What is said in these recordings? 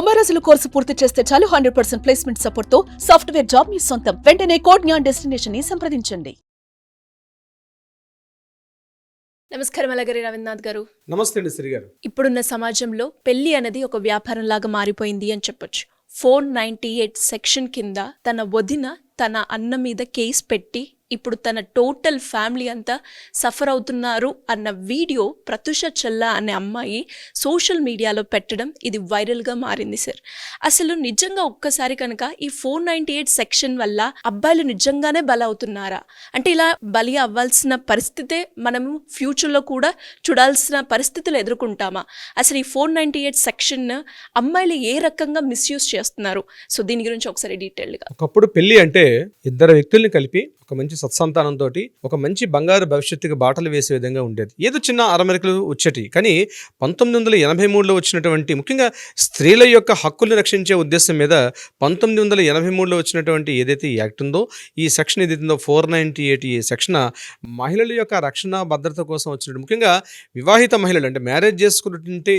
90 రోజుల కోర్సు పూర్తి చేస్తే చాలు 100% ప్లేస్మెంట్ సపోర్ట్ తో సాఫ్ట్వేర్ జాబ్ మీ సొంతం. వెంటనే కోడ్ జ్ఞాన్ డెస్టినేషన్ ని సంప్రదించండి. నమస్కారం అలగరి రవీంద్రనాథ్ గారు. నమస్తే అండి శ్రీ గారు. ఇప్పుడున్న సమాజంలో పెళ్లి అనేది ఒక వ్యాపారం లాగా మారిపోయింది అని చెప్పొచ్చు. 498 సెక్షన్ కింద తన వదిన తన అన్న మీద కేసు పెట్టి ఇప్పుడు తన టోటల్ ఫ్యామిలీ అంతా సఫర్ అవుతున్నారు అన్న వీడియో ప్రత్యూష చెల్ల అనే అమ్మాయి సోషల్ మీడియాలో పెట్టడం ఇది వైరల్గా మారింది సార్. అసలు నిజంగా ఒక్కసారి కనుక ఈ 498 సెక్షన్ వల్ల అబ్బాయిలు నిజంగానే బలవుతున్నారా? అంటే ఇలా బలి అవ్వాల్సిన పరిస్థితే మనము ఫ్యూచర్లో కూడా చూడాల్సిన పరిస్థితులు ఎదుర్కొంటామా? అసలు ఈ 498 సెక్షన్ అమ్మాయిలు ఏ రకంగా మిస్యూజ్ చేస్తున్నారు? సో దీని గురించి ఒకసారి డీటెయిల్గా. ఒకప్పుడు పెళ్లి అంటే ఇద్దరు వ్యక్తుల్ని కలిపి ఒక మంచి సత్సంతానంతో ఒక మంచి బంగారు భవిష్యత్తుకి బాటలు వేసే విధంగా ఉండేది. ఏదో చిన్న అరమరికలు వచ్చేటి. కానీ 1983లో వచ్చినటువంటి ముఖ్యంగా స్త్రీల యొక్క హక్కుల్ని రక్షించే ఉద్దేశం మీద 1983లో వచ్చినటువంటి ఏదైతే ఈ యాక్ట్ ఉందో, ఈ సెక్షన్ ఏదైతుందో 498 ఈ సెక్షన్ మహిళల యొక్క రక్షణ భద్రత కోసం వచ్చినట్టు, ముఖ్యంగా వివాహిత మహిళలు అంటే మ్యారేజ్ చేసుకున్నటువంటి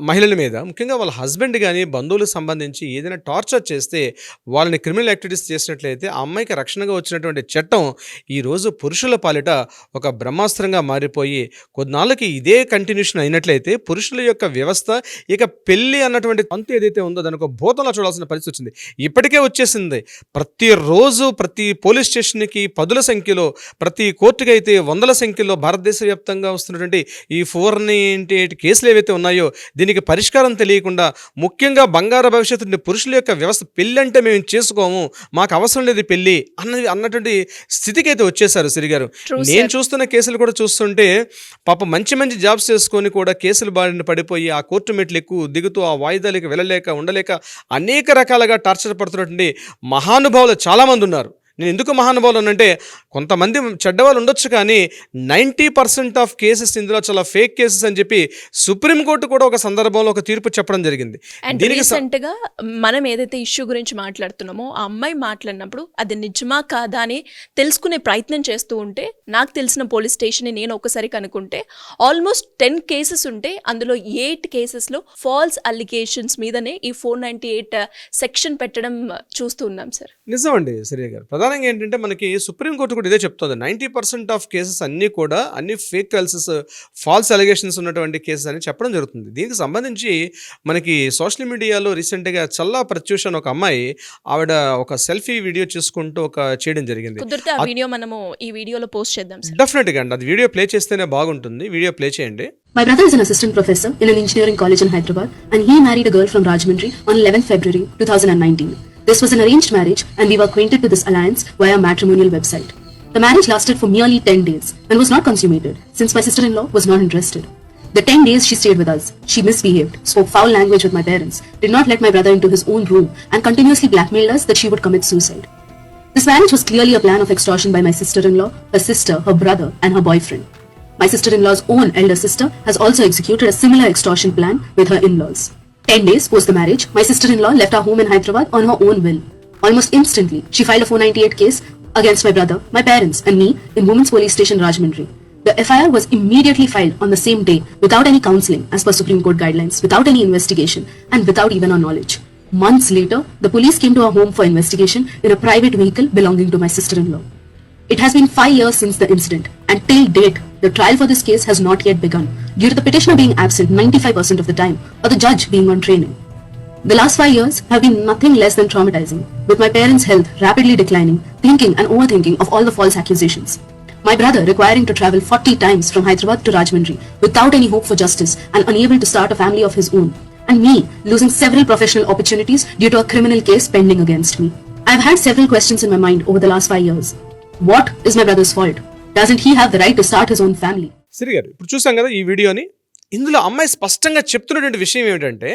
మహిళల మీద ముఖ్యంగా వాళ్ళ హస్బెండ్ కానీ బంధువులకు సంబంధించి ఏదైనా టార్చర్ చేస్తే వాళ్ళని క్రిమినల్ యాక్టివిటీస్ చేసినట్లయితే ఆ అమ్మాయికి రక్షణగా వచ్చినటువంటి చట్టం ఈరోజు పురుషుల పాలిట ఒక బ్రహ్మాస్త్రంగా మారిపోయి కొద్దినాళ్ళకి ఇదే కంటిన్యూషన్ అయినట్లయితే పురుషుల యొక్క వ్యవస్థ ఇక పెళ్ళి అన్నటువంటి అంతు ఏదైతే ఉందో దానికి ఒక భూతంలో చూడాల్సిన పరిస్థితి వచ్చింది. ఇప్పటికే వచ్చేసింది. ప్రతిరోజు ప్రతి పోలీస్ స్టేషన్కి పదుల సంఖ్యలో, ప్రతి కోర్టుకి అయితే వందల సంఖ్యలో భారతదేశ వ్యాప్తంగా వస్తున్నటువంటి ఈ 498 కేసులు ఏవైతే ఉన్నాయో దీనికి పరిష్కారం తెలియకుండా ముఖ్యంగా బంగారు భవిష్యత్తు పురుషుల యొక్క వ్యవస్థ పెళ్ళి అంటే మేము చేసుకోము, మాకు అవసరం లేదు పెళ్ళి అన్నటువంటి స్థితికి అయితే వచ్చేసారు శ్రీ గారు. నేను చూస్తున్న కేసులు కూడా చూస్తుంటే పాప మంచి మంచి జాబ్స్ చేసుకొని కూడా కేసులు బారిన పడిపోయి ఆ కోర్టు మెట్లు ఎక్కువ దిగుతూ ఆ వాయిదాలకు వెళ్ళలేక ఉండలేక అనేక రకాలుగా టార్చర్ పడుతున్నటువంటి మహానుభావులు చాలామంది ఉన్నారు. నేను ఎందుకు మహానుభావులు అనంటే కొంతమంది చెడ్డవాళ్ళు ఉండొచ్చు, కానీ 90% ఆఫ్ కేసెస్ ఇందులో చాలా ఫేక్ కేసెస్ అని చెప్పి సుప్రీంకోర్టు కూడా ఒక సందర్భంలో ఒక తీర్పు చెప్పడం జరిగింది. అండ్ రీసెంట్గా మనం ఏదైతే ఇష్యూ గురించి మాట్లాడుతున్నామో ఆ అమ్మాయి మాట్లాడినప్పుడు అది నిజమా కాదా అని తెలుసుకునే ప్రయత్నం చేస్తూ ఉంటే నాకు తెలిసిన పోలీస్ స్టేషన్ని నేను ఒకసారి కనుక్కుంటే ఆల్మోస్ట్ 10 కేసెస్ ఉంటే అందులో 8 కేసెస్లో ఫాల్స్ అలిగేషన్స్ మీదనే ఈ 498 సెక్షన్ పెట్టడం చూస్తూ ఉన్నాం సార్. నిజం అండి శ్రీ గారు. ప్రధానంగా ఏంటంటే మనకి సుప్రీంకోర్టు కూడా ఇదే చెప్తుంది. 90% ఆఫ్ కేసెస్ అన్ని ఫేక్ కేసెస్, ఫాల్స్ అలిగేషన్స్ ఉన్నటువంటి కేసెస్ అని చెప్పడం జరుగుతుంది. దీనికి సంబంధించి మనకి సోషల్ మీడియాలో రీసెంట్గా చల్లా ప్రత్యూష అని ఒక అమ్మాయి ఆవిడ ఒక సెల్ఫీ వీడియో చేసుకుంటూ చేయడం జరిగింది. కుదిరితే ఆ వీడియో మనము ఈ వీడియోలో పోస్ట్ చేద్దాం. డెఫినెట్గా అండి, అది వీడియో ప్లే చేస్తేనే బాగుంటుంది. వీడియో ప్లే చేయండి. My brother is an assistant professor in an engineering college in Hyderabad and he married a girl from Rajahmundry on 11th February 2019. This was an arranged marriage and we were acquainted to this alliance via a matrimonial website. The marriage lasted for merely 10 days and was not consummated since my sister-in-law was not interested. The 10 days she stayed with us, she misbehaved, spoke foul language with my parents, did not let my brother into his own room and continuously blackmailed us that she would commit suicide. This marriage was clearly a plan of extortion by my sister-in-law, her sister, her brother and her boyfriend. My sister-in-law's own elder sister has also executed a similar extortion plan with her in-laws. 10 days post the marriage, my sister-in-law left our home in Hyderabad on her own will. Almost instantly, she filed a 498 case against my brother, my parents and me in Women's Police Station Rajahmundry. The FIR was immediately filed on the same day without any counselling as per Supreme Court guidelines, without any investigation and without even our knowledge. Months later, the police came to our home for investigation in a private vehicle belonging to my sister-in-law. It has been 5 years since the incident and till date, the trial for this case has not yet begun due to the petitioner being absent 95% of the time or the judge being on training. The last 5 years have been nothing less than traumatizing, with my parents' health rapidly declining, thinking and overthinking of all the false accusations. My brother requiring to travel 40 times from Hyderabad to Rajahmundry without any hope for justice and unable to start a family of his own, and me losing several professional opportunities due to a criminal case pending against me. I've had several questions in my mind over the last 5 years. What is my brother's fault? Doesn't he have the right to start his own family? Shri గారు, ఇప్పుడు చూసాం కదా ఈ వీడియోని. ఇందులో అమ్మాయి స్పష్టంగా చెప్తున్నటువంటి విషయం ఏమిటంటే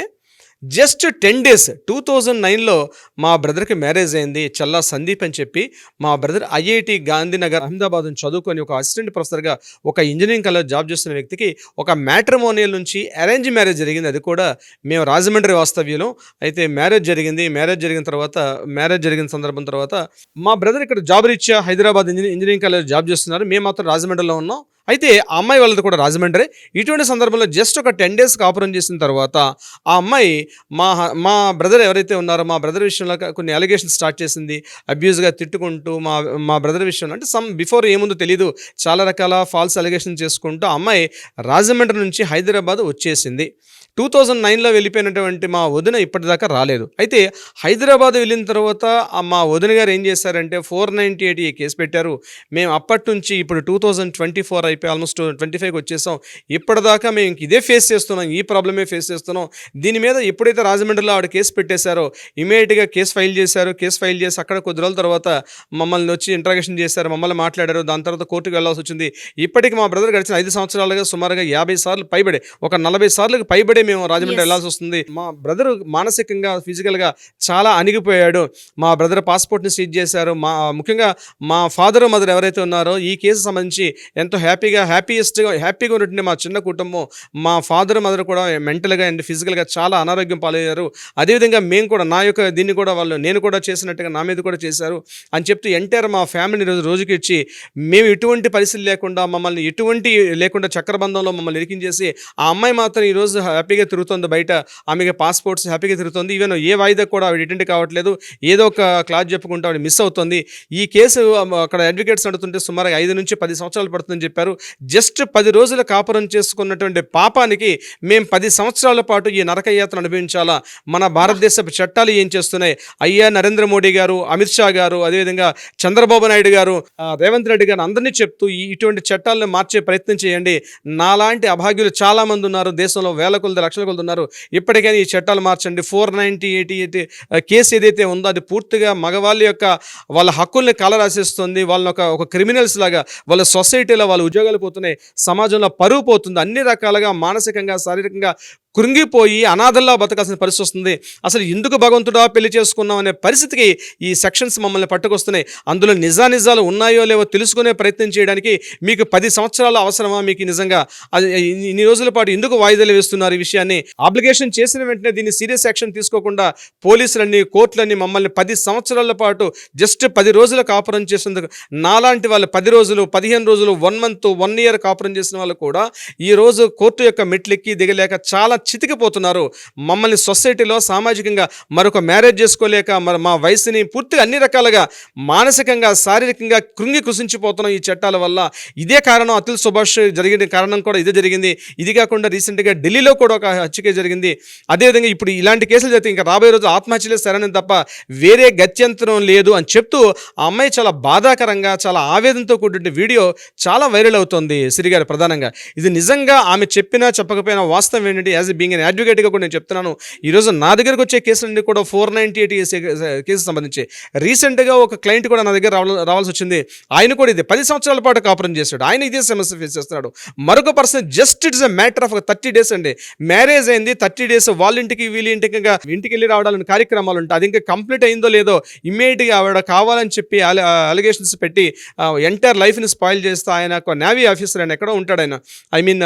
జస్ట్ 10 days 2009లో మా బ్రదర్కి మ్యారేజ్ అయింది, చల్లా సందీప్ అని చెప్పి. మా బ్రదర్ ఐఐటి గాంధీనగర్ అహ్మదాబాద్ చదువుకొని ఒక అసిస్టెంట్ ప్రొఫెసర్గా ఒక ఇంజనీరింగ్ కాలేజ్ జాబ్ చేస్తున్న వ్యక్తికి ఒక మ్యాట్రిమోనియల్ నుంచి అరేంజ్ మ్యారేజ్ జరిగింది. అది కూడా మేము రాజమండ్రి వాస్తవ్యంలో అయితే మ్యారేజ్ జరిగింది. మ్యారేజ్ జరిగిన సందర్భం తర్వాత మా బ్రదర్ ఇక్కడ జాబ్ రీత్యా హైదరాబాద్ ఇంజనీరింగ్ కాలేజ్ జాబ్ చేస్తున్నారు, మేము మాత్రం రాజమండ్రిలో ఉన్నాం. అయితే ఆ అమ్మాయి వాళ్ళది కూడా రాజమండ్రి. ఇటువంటి సందర్భంలో జస్ట్ ఒక 10 days కాపురం చేసిన తర్వాత ఆ అమ్మాయి మా బ్రదర్ ఎవరైతే ఉన్నారో మా బ్రదర్ విషయంలో కొన్ని అలిగేషన్స్ స్టార్ట్ చేసింది. అబ్యూజ్గా తిట్టుకుంటూ మా బ్రదర్ విషయంలో అంటే బిఫోర్ ఏముందో తెలీదు, చాలా రకాల ఫాల్స్ అలిగేషన్ చేసుకుంటూ ఆ అమ్మాయి రాజమండ్రి నుంచి హైదరాబాద్ వచ్చేసింది. 2009లో వెళ్ళిపోయినటువంటి మా వదిన ఇప్పటిదాకా రాలేదు. అయితే హైదరాబాద్ వెళ్ళిన తర్వాత మా వదిన గారు ఏం చేశారంటే 498 కేసు పెట్టారు. మేము అప్పటి నుంచి ఇప్పుడు 2024 అయిపోయి ఆల్మోస్ట్ 25కి వచ్చేసాం. ఇప్పటిదాకా మేము ఇదే ఫేస్ చేస్తున్నాం, ఈ ప్రాబ్లమే ఫేస్ చేస్తున్నాం. దీని మీద ఎప్పుడైతే రాజమండ్రిలో ఆవిడ కేసు పెట్టేశారో ఇమీడియట్గా కేసు ఫైల్ చేశారు. కేసు ఫైల్ చేసి అక్కడ కొద్ది రోజుల తర్వాత మమ్మల్ని వచ్చి ఇంట్రాగేషన్ చేశారు, మమ్మల్ని మాట్లాడారు. దాని తర్వాత కోర్టుకు వెళ్ళాల్సి వచ్చింది. ఇప్పటికి మా బ్రదర్ గడిచిన 5 సంవత్సరాలుగా సుమారుగా 50 సార్లు పైబడే, ఒక 40 సార్లకు పైబడే మేము రాజమండ్రి వెళ్ళాల్సి వస్తుంది. మా బ్రదర్ మానసికంగా ఫిజికల్గా చాలా అణిగిపోయాడు. మా బ్రదర్ పాస్పోర్ట్ని సీజ్ చేశారు. ముఖ్యంగా మా ఫాదర్ మదర్ ఎవరైతే ఉన్నారో ఈ కేసు సంబంధించి ఎంతో హ్యాపీగా ఉన్నటువంటి మా చిన్న కుటుంబం, మా ఫాదర్ మదర్ కూడా మెంటల్గా అండ్ ఫిజికల్గా చాలా అనారోగ్యం పాలయ్యారు. అదేవిధంగా మేము కూడా దీన్ని కూడా నేను కూడా చేసినట్టుగా నా మీద కూడా చేశారు అని చెప్తూ ఎంటైర్ మా ఫ్యామిలీని రోజుకి ఇచ్చి మేము ఎటువంటి పరిస్థితి లేకుండా చక్రబంధంలో మమ్మల్ని ఇరికించేసి ఆ అమ్మాయి మాత్రం ఈరోజు హ్యాపీగా తిరుగుతుంది బయట. ఆమెకి పాస్పోర్ట్స్ హ్యాపీగా తిరుగుతుంది. ఈవెన్ ఏ వాయిదా కూడా ఆవిడ అటెండ్ కావట్లేదు. ఏదో ఒక క్లాస్ చెప్పుకుంటూ ఆవిడ మిస్ అవుతుంది. ఈ కేసు అక్కడ అడ్వకేట్స్ నడుతుంటే సుమారుగా 5 నుంచి 10 సంవత్సరాలు పడుతుందని చెప్పారు. జస్ట్ 10 రోజుల కాపురం చేసుకున్నటువంటి పాపానికి మేము 10 సంవత్సరాల పాటు ఈ నరకయాత్ర అనుభవించాలా? మన భారతదేశపు చట్టాలు ఏం చేస్తున్నాయి? అయ్యా నరేంద్ర మోడీ గారు, అమిత్ షా గారు, అదేవిధంగా చంద్రబాబు నాయుడు గారు, రేవంత్ రెడ్డి గారు అందరినీ చెప్తూ ఇటువంటి చట్టాలను మార్చే ప్రయత్నం చేయండి. నాలాంటి అభాగ్యులు చాలా మంది ఉన్నారు దేశంలో, వేల కొలది లక్షల కొలది ఉన్నారు. ఇప్పటికైనా ఈ చట్టాలు మార్చండి. 498 కేసు ఏదైతే ఉందో అది పూర్తిగా వాళ్ళ హక్కుల్ని కాలరాసేస్తుంది. వాళ్ళని ఒక క్రిమినల్స్ లాగా వాళ్ళ సొసైటీలో వాళ్ళ ఉద్యోగాలు పోతున్నాయి, సమాజంలో పరువు పోతుంది. అన్ని రకాలుగా మానసికంగా శారీరకంగా కృంగిపోయి అనాథల్లా బతకాల్సిన పరిస్థితి వస్తుంది. అసలు ఎందుకు భగవంతుడా పెళ్లి చేసుకున్నాం అనే పరిస్థితికి ఈ సెక్షన్స్ మమ్మల్ని పట్టుకొస్తున్నాయి. అందులో నిజాలు ఉన్నాయో లేవో తెలుసుకునే ప్రయత్నం చేయడానికి మీకు 10 సంవత్సరాలు అవసరమా? మీకు నిజంగా ఇన్ని రోజుల పాటు ఎందుకు వాయిదాలు వేస్తున్నారు? ఈ విషయాన్ని అప్లికేషన్ చేసిన వెంటనే దీన్ని సీరియస్ యాక్షన్ తీసుకోకుండా పోలీసులన్నీ కోర్టులన్నీ మమ్మల్ని 10 సంవత్సరాల పాటు జస్ట్ 10 రోజుల కాపురం చేసేందుకు, నాలాంటి వాళ్ళు 10 రోజులు 15 రోజులు 1 month 1 year కాపురం చేసిన వాళ్ళు కూడా ఈరోజు కోర్టు యొక్క మెట్లెక్కి దిగలేక చాలా చితికిపోతున్నారు. మమ్మల్ని సొసైటీలో సామాజికంగా మరొక మ్యారేజ్ చేసుకోలేక మా వయసుని పూర్తిగా అన్ని రకాలుగా మానసికంగా శారీరకంగా కృషించిపోతున్నాం ఈ చట్టాల వల్ల. ఇదే కారణం అతుల్ సుభాష్ జరిగిన కారణం కూడా ఇదే జరిగింది. ఇది కాకుండా రీసెంట్గా ఢిల్లీలో కూడా ఒక హత్య జరిగింది. అదేవిధంగా ఇప్పుడు ఇలాంటి కేసులు జరిగితే ఇంకా రాబోయే రోజు ఆత్మహత్యలే సరైన తప్ప వేరే గత్యంతరం లేదు అని చెప్తూ ఆ అమ్మాయి చాలా బాధాకరంగా చాలా ఆవేదనతో కూడిన వీడియో చాలా వైరల్ అవుతుంది. సిరిగారు ప్రధానంగా ఇది నిజంగా ఆమె చెప్పినా చెప్పకపోయినా వాస్తవం ఏంటంటే యాజ్ బీయింగ్ ఎన్ అడ్వకేట్గా కూడా నేను చెప్తున్నాను. ఈరోజు నా దగ్గరకు వచ్చే కేసులన్నీ కూడా 498 కేసు సంబంధించి రీసెంట్గా ఒక క్లయింట్ కూడా నా దగ్గర రావాల్సి వచ్చింది. ఆయన కూడా ఇది 10 సంవత్సరాల పాటు కాపురం చేశాడు. ఆయన ఇదే సమస్య ఫేస్ చేస్తున్నాడు. మరొక person just it's a matter of 30 days అండి. మ్యారేజ్ అయింది 30 days వాళ్ళ ఇంటికి వీళ్ళ ఇంటికి ఇంటికి వెళ్ళి రావడానికి కార్యక్రమాలు ఉంటాయి. అది ఇంకా కంప్లీట్ అయిందో లేదో ఇమ్మీడియట్గా ఆవిడ కావాలని చెప్పి అలిగేషన్స్ పెట్టి ఎంటైర్ లైఫ్ని స్పాయిల్ చేస్తూ ఆయన ఒక నేవీ ఆఫీసర్, ఆయన ఎక్కడో ఉంటాడు. ఆయన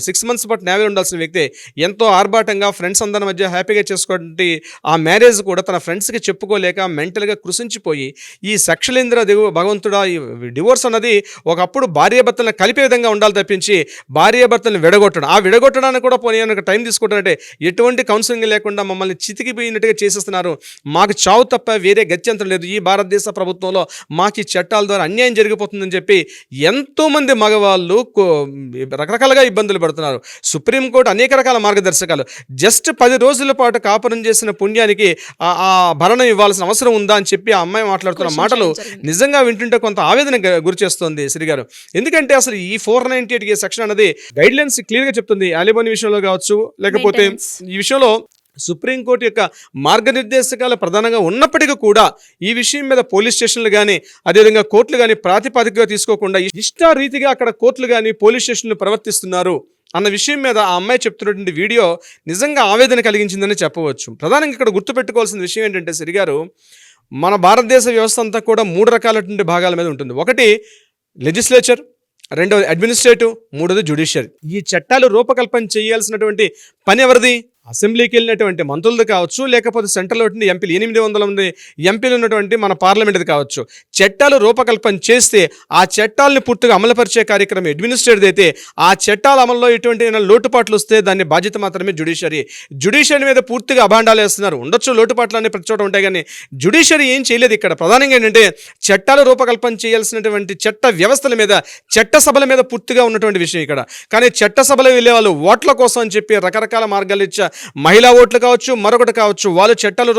6 months పాటు నేవీలో ఉండాల్సిన వ్యక్తి ఎంతో ఆర్భాటంగా ఫ్రెండ్స్ అందరి మధ్య హ్యాపీగా చేసుకోవడానికి ఆ మ్యారేజ్ కూడా తన ఫ్రెండ్స్కి చెప్పుకోలేక మెంటల్గా కృషించిపోయి ఈ సక్షలేంద్ర భగవంతుడా ఈ డివోర్స్ అన్నది ఒకప్పుడు భార్యాభర్తలను కలిపే విధంగా ఉండాలి తప్పించి భార్యాభర్తలను విడగొట్టడం, ఆ విడగొట్టడానికి కూడా పోనీ టైం తీసుకుంటారంటే ఎటువంటి కౌన్సిలింగ్ లేకుండా మమ్మల్ని చితికిపోయినట్టుగా చేసేస్తున్నారు. మాకు చావు తప్ప వేరే గత్యంతరం లేదు. ఈ భారతదేశ ప్రభుత్వంలో మాకు ఈ చట్టాల ద్వారా అన్యాయం జరిగిపోతుందని చెప్పి ఎంతోమంది మగవాళ్ళు రకరకాలుగా ఇబ్బందులు పడుతున్నారు. సుప్రీంకోర్టు అనేక రకాల మార్గదర్శకాలు జస్ట్ 10 రోజుల పాటు కాపురం చేసిన పుణ్యానికి ఆ భరణం ఇవ్వాల్సిన అవసరం ఉందా అని చెప్పి ఆ అమ్మాయి మాట్లాడుతున్న మాటలు నిజంగా వింటుంటే కొంత ఆవేదన గురి చేస్తుంది శ్రీగారు. ఎందుకంటే అసలు ఈ 498 సెక్షన్ అనేది గైడ్ లైన్స్ క్లియర్గా చెప్తుంది. అలిబోని విషయంలో కావచ్చు, లేకపోతే ఈ విషయంలో సుప్రీంకోర్టు యొక్క మార్గనిర్దేశకాలు ప్రధానంగా ఉన్నప్పటికీ కూడా ఈ విషయం మీద పోలీస్ స్టేషన్లు కానీ అదేవిధంగా కోర్టులు కానీ ప్రాతిపదికగా తీసుకోకుండా ఇష్టారీతిగా అక్కడ కోర్టులు కానీ పోలీస్ స్టేషన్లు ప్రవర్తిస్తున్నారు అన్న విషయం మీద ఆ అమ్మాయి చెప్తున్నటువంటి వీడియో నిజంగా ఆవేదన కలిగించిందని చెప్పవచ్చు. ప్రధానంగా ఇక్కడ గుర్తుపెట్టుకోవాల్సిన విషయం ఏంటంటే సిరిగారు, మన భారతదేశ వ్యవస్థ అంతా కూడా 3 రకాలటువంటి భాగాల మీద ఉంటుంది. ఒకటి లెజిస్లేచర్, రెండవది అడ్మినిస్ట్రేటివ్, మూడోది జ్యుడిషియరీ. ఈ చట్టాలు రూపకల్పన చేయాల్సినటువంటి పని ఎవరిది? అసెంబ్లీకి వెళ్ళినటువంటి మంత్రులది కావచ్చు, లేకపోతే సెంట్రల్లో ఎంపీలు 800 మంది ఎంపీలు ఉన్నటువంటి మన పార్లమెంట్ది కావచ్చు, చట్టాలు రూపకల్పన చేస్తే ఆ చట్టాలను పూర్తిగా అమలుపరిచే కార్యక్రమం అడ్మినిస్ట్రేటివ్ అయితే ఆ చట్టాల అమల్లో ఎటువంటి లోటుపాట్లు వస్తే దాన్ని బాధ్యత మాత్రమే జ్యుడిషియరీ మీద పూర్తిగా అభాండాలు వేస్తున్నారు. ఉండొచ్చు లోటుపాట్లు అనే ప్రతి చోట ఉంటాయి, కానీ జ్యుడిషియరీ ఏం చేయలేదు. ఇక్కడ ప్రధానంగా ఏంటంటే చట్టాలు రూపకల్పన చేయాల్సినటువంటి చట్ట వ్యవస్థల మీద, చట్టసభల మీద పూర్తిగా ఉన్నటువంటి విషయం ఇక్కడ. కానీ చట్టసభలో వెళ్ళే వాళ్ళు ఓట్ల కోసం అని చెప్పి రకరకాల మార్గాలు ఇచ్చా, మహిళా ఓట్లు కావచ్చు, మరొకటి కావచ్చు, వాళ్ళు చట్టాలు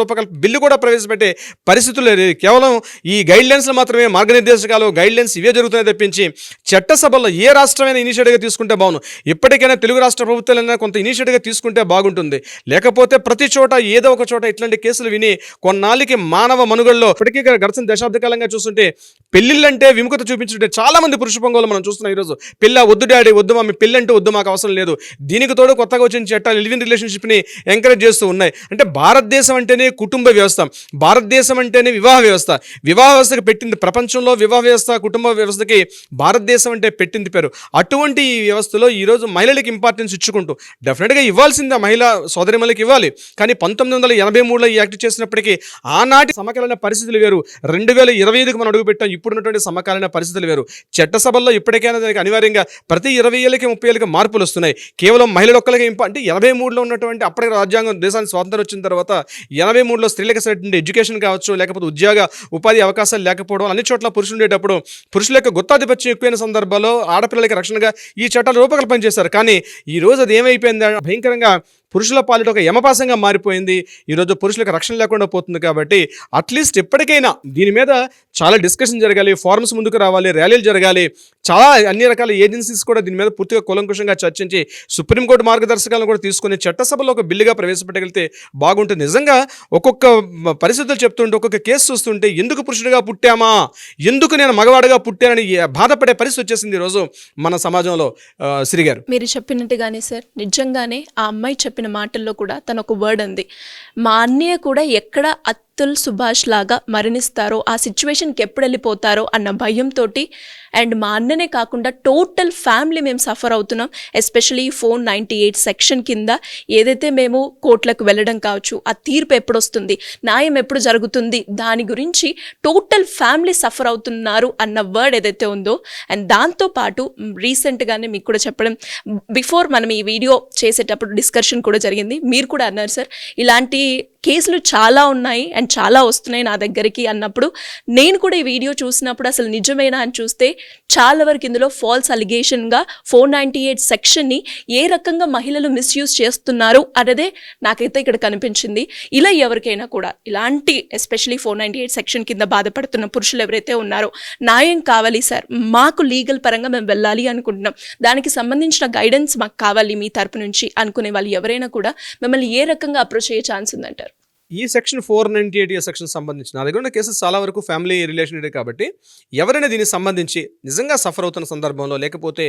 బిల్లు కూడా ప్రవేశపెట్టే పరిస్థితులు లేదు. కేవలం ఈ గైడ్లైన్స్లు మాత్రమే, మార్గనిర్దేశకాలు గైడ్లైన్స్ ఇవే జరుగుతున్నాయి తప్పించి చట్టసభల్లో ఏ రాష్ట్రమైనా ఇనిషియేటివ్గా తీసుకుంటే బాగుంది. ఇప్పటికైనా తెలుగు రాష్ట్ర ప్రభుత్వాలైనా కొంత ఇనిషియేటివ్గా తీసుకుంటే బాగుంటుంది. లేకపోతే ప్రతి చోట ఏదో ఒక చోట ఇట్లాంటి కేసులు విని కొన్నాళ్ళకి మానవ మనుగడలో ఇప్పటికీ గడిచిన దశాబ్ద కాలంగా చూస్తుంటే పెళ్లిళ్ళంటే విముఖత చూపించుంటే చాలా మంది పురుష పొంగోలు మనం చూస్తున్నాం. ఈరోజు పిల్ల వద్దు డాడీ, వద్దు మమ్మీ, పెళ్ళంటూ వద్దు, మాకు అవసరం లేదు. దీనికి తోడు కొత్తగా వచ్చిన చట్టాలు లివ్ ఇన్ రిలేషన్షిప్ని ఎంకరేజ్ చేస్తూ ఉన్నాయి. అంటే భారతదేశం అంటేనే కుటుంబ వ్యవస్థ, భారతదేశం అంటేనే వివాహ వ్యవస్థ. వివాహ వ్యవస్థకి పెట్టింది ప్రపంచంలో, వివాహ వ్యవస్థ కుటుంబ వ్యవస్థకి భారతదేశం అంటే పెట్టింది పేరు. అటువంటి ఈ వ్యవస్థలో ఈరోజు మహిళలకు ఇంపార్టెన్స్ ఇచ్చుకుంటూ డెఫినెట్గా ఇవ్వాల్సిందే, మహిళా సోదరిమణులకు ఇవ్వాలి. కానీ 1983లో ఈ యాక్ట్ చేసినప్పటికీ ఆనాటి సమకాలీన పరిస్థితులు వేరు. 2025కి మనం అడుగుపెట్టాం, ఇప్పుడున్నటువంటి సమకాలీన పరిస్థితులు వేరు. చట్టసభల్లో ఇప్పటికైనా దానికి అనివార్యంగా ప్రతి 20 ఏళ్ళకి 30 ఏళ్ళకి మార్పులు వస్తున్నాయి. కేవలం మహిళల ఒక్కరికి అంటే 83లో ఉన్నటువంటి అప్పటికి రాజ్యాంగం దేశానికి స్వాతంత్రం వచ్చిన తర్వాత 83లో స్త్రీలకు సరైన ఎడ్యుకేషన్ కావచ్చు, లేకపోతే ఉద్యోగ ఉపాధి అవకాశాలు లేకపోవడం, అన్ని చోట్ల పురుషులు ఉండేటప్పుడు పురుషుల యొక్క గుత్తాధిపత్యం ఎక్కువైన సందర్భాల్లో ఆడపిల్లలకి రక్షణగా ఈ చట్టాలు రూపకల్పన చేశారు. కానీ ఈ రోజు అది ఏమైపోయింది, భయంకరంగా పురుషుల పాలిట ఒక యమపాసంగా మారిపోయింది. ఈరోజు పురుషులకు రక్షణ లేకుండా పోతుంది. కాబట్టి అట్లీస్ట్ ఎప్పటికైనా దీని మీద చాలా డిస్కషన్ జరగాలి, ఫారమ్స్ ముందుకు రావాలి, ర్యాలీలు జరగాలి. చాలా అన్ని రకాల ఏజెన్సీస్ కూడా దీని మీద పూర్తిగా కూలంకుషంగా చర్చించి సుప్రీంకోర్టు మార్గదర్శకాలను కూడా తీసుకుని చట్టసభలో ఒక బిల్లుగా ప్రవేశపెట్టగలిగితే బాగుంటుంది. నిజంగా ఒక్కొక్క పరిస్థితులు చెప్తుంటే, ఒక్కొక్క కేసు చూస్తుంటే ఎందుకు పురుషుడిగా పుట్టామా, ఎందుకు నేను మగవాడిగా పుట్టానని బాధపడే పరిస్థితి వచ్చేసింది ఈరోజు మన సమాజంలో. శ్రీ గారు, మీరు చెప్పినట్టుగానే సార్, నిజంగానే ఆ అమ్మాయి చెప్పిన మాటల్లో కూడా తన ఒక వర్డ్ ఉంది, మా అన్నయ్య కూడా ఎక్కడ అత్తుల్ సుభాష్ లాగా మరణిస్తారో, ఆ సిచ్యువేషన్కి ఎప్పుడు వెళ్ళిపోతారో అన్న భయంతో, అండ్ మా అన్ననే కాకుండా టోటల్ ఫ్యామిలీ మేము సఫర్ అవుతున్నాం. ఎస్పెషలీ 498 సెక్షన్ కింద ఏదైతే మేము కోర్టులకు వెళ్ళడం కావచ్చు, ఆ తీర్పు ఎప్పుడు వస్తుంది, న్యాయం ఎప్పుడు జరుగుతుంది, దాని గురించి టోటల్ ఫ్యామిలీ సఫర్ అవుతున్నారు అన్న వర్డ్ ఏదైతే ఉందో. అండ్ దాంతోపాటు రీసెంట్గానే మీకు కూడా చెప్పడం, బిఫోర్ మనం ఈ వీడియో చేసేటప్పుడు డిస్కషన్ కూడా జరిగింది. మీరు కూడా అన్నారు సార్, ఇలాంటి కేసులు చాలా ఉన్నాయి అండ్ చాలా వస్తున్నాయి నా దగ్గరికి అన్నప్పుడు, నేను కూడా ఈ వీడియో చూసినప్పుడు అసలు నిజమేనా అని చూస్తే చాలా వరకు ఇందులో ఫాల్స్ అలిగేషన్గా 498 సెక్షన్ని ఏ రకంగా మహిళలు మిస్యూజ్ చేస్తున్నారు అన్నదే నాకైతే ఇక్కడ కనిపించింది. ఇలా ఎవరికైనా కూడా ఇలాంటి ఎస్పెషలీ 498 సెక్షన్ కింద బాధపడుతున్న పురుషులు ఎవరైతే ఉన్నారో, న్యాయం కావాలి సార్, మాకు లీగల్ పరంగా మేము వెళ్ళాలి అనుకుంటున్నాం, దానికి సంబంధించిన గైడెన్స్ మాకు కావాలి మీ తరపు నుంచి అనుకునే వాళ్ళు ఎవరైనా కూడా మిమ్మల్ని ఏ రకంగా అప్రోచ్ అయ్యే ఛాన్స్ ఉందంటారు? ఈ సెక్షన్ 498 సెక్షన్ సంబంధించి నా దగ్గర ఉన్న కేసెస్ చాలా వరకు ఫ్యామిలీ రిలేషన్షిప్ కాబట్టి ఎవరైనా దీనికి సంబంధించి నిజంగా సఫర్ అవుతున్న సందర్భంలో, లేకపోతే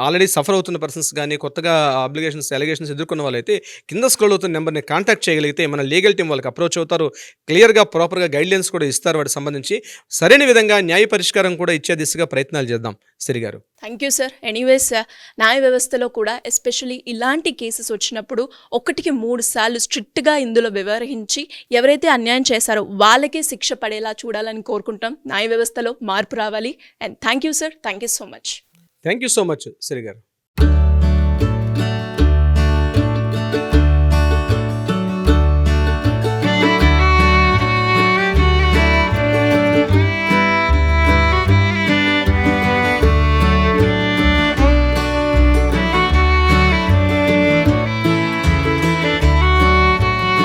ఆల్రెడీ సఫర్ అవుతున్న పర్సన్స్ కానీ కొత్తగా అబ్లిగేషన్స్ అలిగేషన్స్ ఎదుర్కొన్న వాళ్ళైతే కింద స్క్రోల్ అవుతున్న నెంబర్ని కాంటాక్ట్ చేయగలిగితే మన లీగల్ టీం వాళ్ళకి అప్రోచ్ అవుతారు. క్లియర్గా ప్రాపర్గా గైడ్లైన్స్ కూడా ఇస్తారు. వాటికి సంబంధించి సరైన విధంగా న్యాయ పరిష్కారం కూడా ఇచ్చే దిశగా ప్రయత్నాలు చేద్దాం. శ్రీ గారు, థ్యాంక్ యూ సార్. ఎనీవేస్, న్యాయ వ్యవస్థలో కూడా ఎస్పెషలీ ఇలాంటి కేసెస్ వచ్చినప్పుడు 1కి 3 సార్లు స్ట్రిక్ట్గా ఇందులో వ్యవహరించి ఎవరైతే అన్యాయం చేశారో వాళ్ళకే శిక్ష పడేలా చూడాలని కోరుకుంటాం. న్యాయ వ్యవస్థలో మార్పు రావాలి. And thank you sir, thank you so much. Thank you so much Shri గారు.